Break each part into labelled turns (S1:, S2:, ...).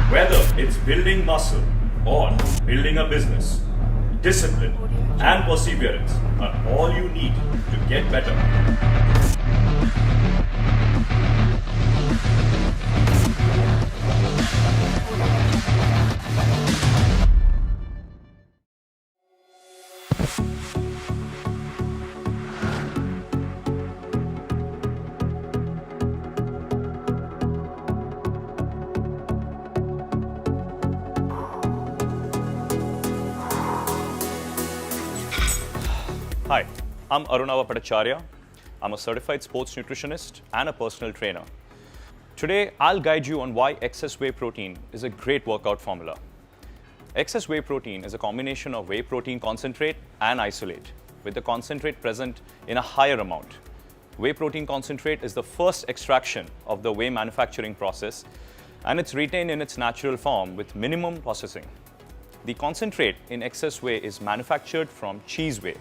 S1: Whether it's building muscle or building a business, discipline and perseverance are all you need to get better. Hi, I'm Arunava Patacharya. I'm a certified sports nutritionist and a personal trainer. Today, I'll guide you on why excess whey protein is a great workout formula. Excess whey protein is a combination of whey protein concentrate and isolate, with the concentrate present in a higher amount. Whey protein concentrate is the first extraction of the whey manufacturing process, and it's retained in its natural form with minimum processing. The concentrate in excess whey is manufactured from cheese whey,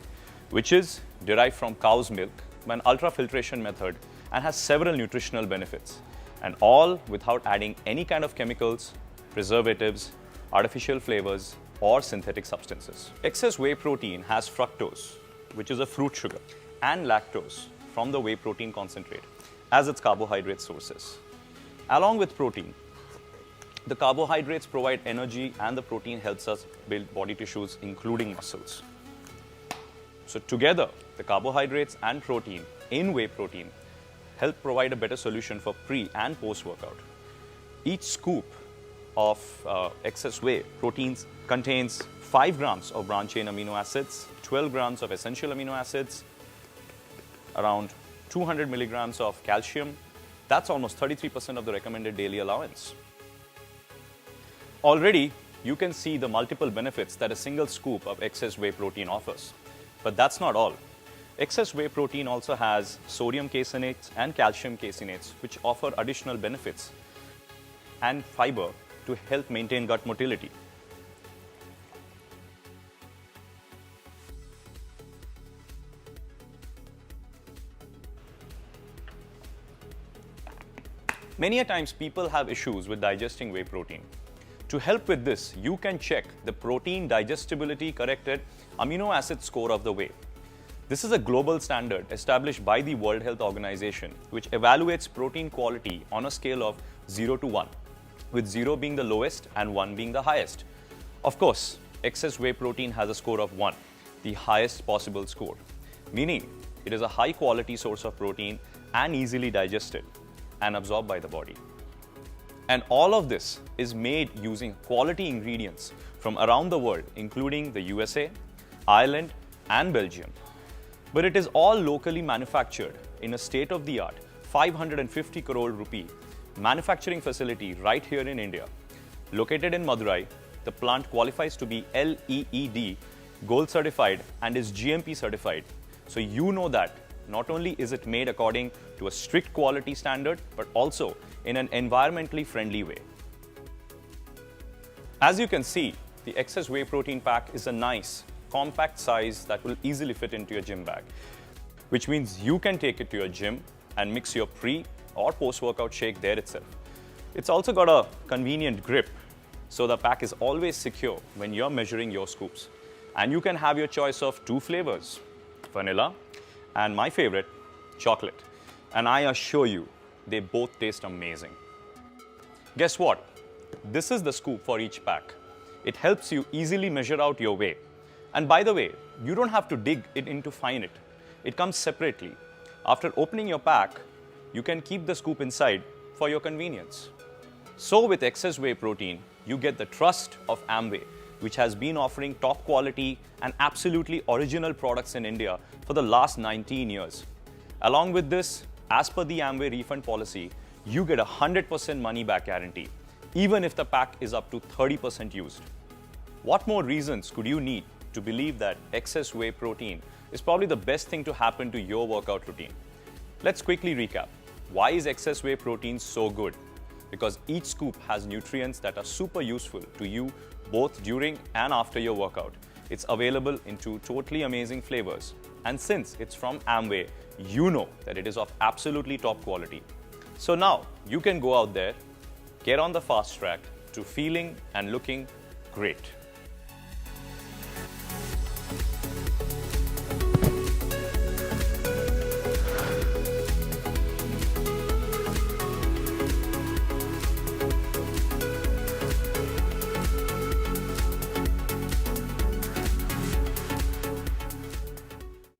S1: which is derived from cow's milk by an ultrafiltration method and has several nutritional benefits, and all without adding any kind of chemicals, preservatives, artificial flavors, or synthetic substances. Excess whey protein has fructose, which is a fruit sugar, and lactose from the whey protein concentrate as its carbohydrate sources. Along with protein, the carbohydrates provide energy and the protein helps us build body tissues, including muscles. So together, the carbohydrates and protein in whey protein help provide a better solution for pre and post-workout. Each scoop of excess whey proteins contains 5 grams of branched-chain amino acids, 12 grams of essential amino acids, around 200 milligrams of calcium. That's almost 33% of the recommended daily allowance. Already, you can see the multiple benefits that a single scoop of excess whey protein offers. But that's not all. Excess whey protein also has sodium caseinates and calcium caseinates, which offer additional benefits, and fiber to help maintain gut motility. Many a times people have issues with digesting whey protein. To help with this, you can check the protein digestibility corrected amino acid score of the whey. This is a global standard established by the World Health Organization, which evaluates protein quality on a scale of 0 to 1, with 0 being the lowest and 1 being the highest. Of course, excess whey protein has a score of 1, the highest possible score, meaning it is a high quality source of protein and easily digested and absorbed by the body. And all of this is made using quality ingredients from around the world, including the USA, Ireland, and Belgium. But it is all locally manufactured in a state-of-the-art 550 crore rupee manufacturing facility right here in India. Located in Madurai, the plant qualifies to be LEED Gold certified and is GMP certified. So you know that not only is it made according to a strict quality standard, but also in an environmentally friendly way. As you can see, the excess whey protein pack is a nice, compact size that will easily fit into your gym bag, which means you can take it to your gym and mix your pre or post-workout shake there itself. It's also got a convenient grip, so the pack is always secure when you're measuring your scoops. And you can have your choice of 2 flavors, vanilla and my favorite, chocolate. And I assure you, they both taste amazing. Guess what? This is the scoop for each pack. It helps you easily measure out your whey. And by the way, you don't have to dig it in to find it. It comes separately. After opening your pack, you can keep the scoop inside for your convenience. So with excess whey protein, you get the trust of Amway, which has been offering top quality and absolutely original products in India for the last 19 years. Along with this, as per the Amway refund policy, you get a 100% money back guarantee, even if the pack is up to 30% used. What more reasons could you need to believe that excess whey protein is probably the best thing to happen to your workout routine? Let's quickly recap. Why is excess whey protein so good? Because each scoop has nutrients that are super useful to you both during and after your workout. It's available in 2 totally amazing flavors. And since it's from Amway, you know that it is of absolutely top quality. So now you can go out there, get on the fast track to feeling and looking great.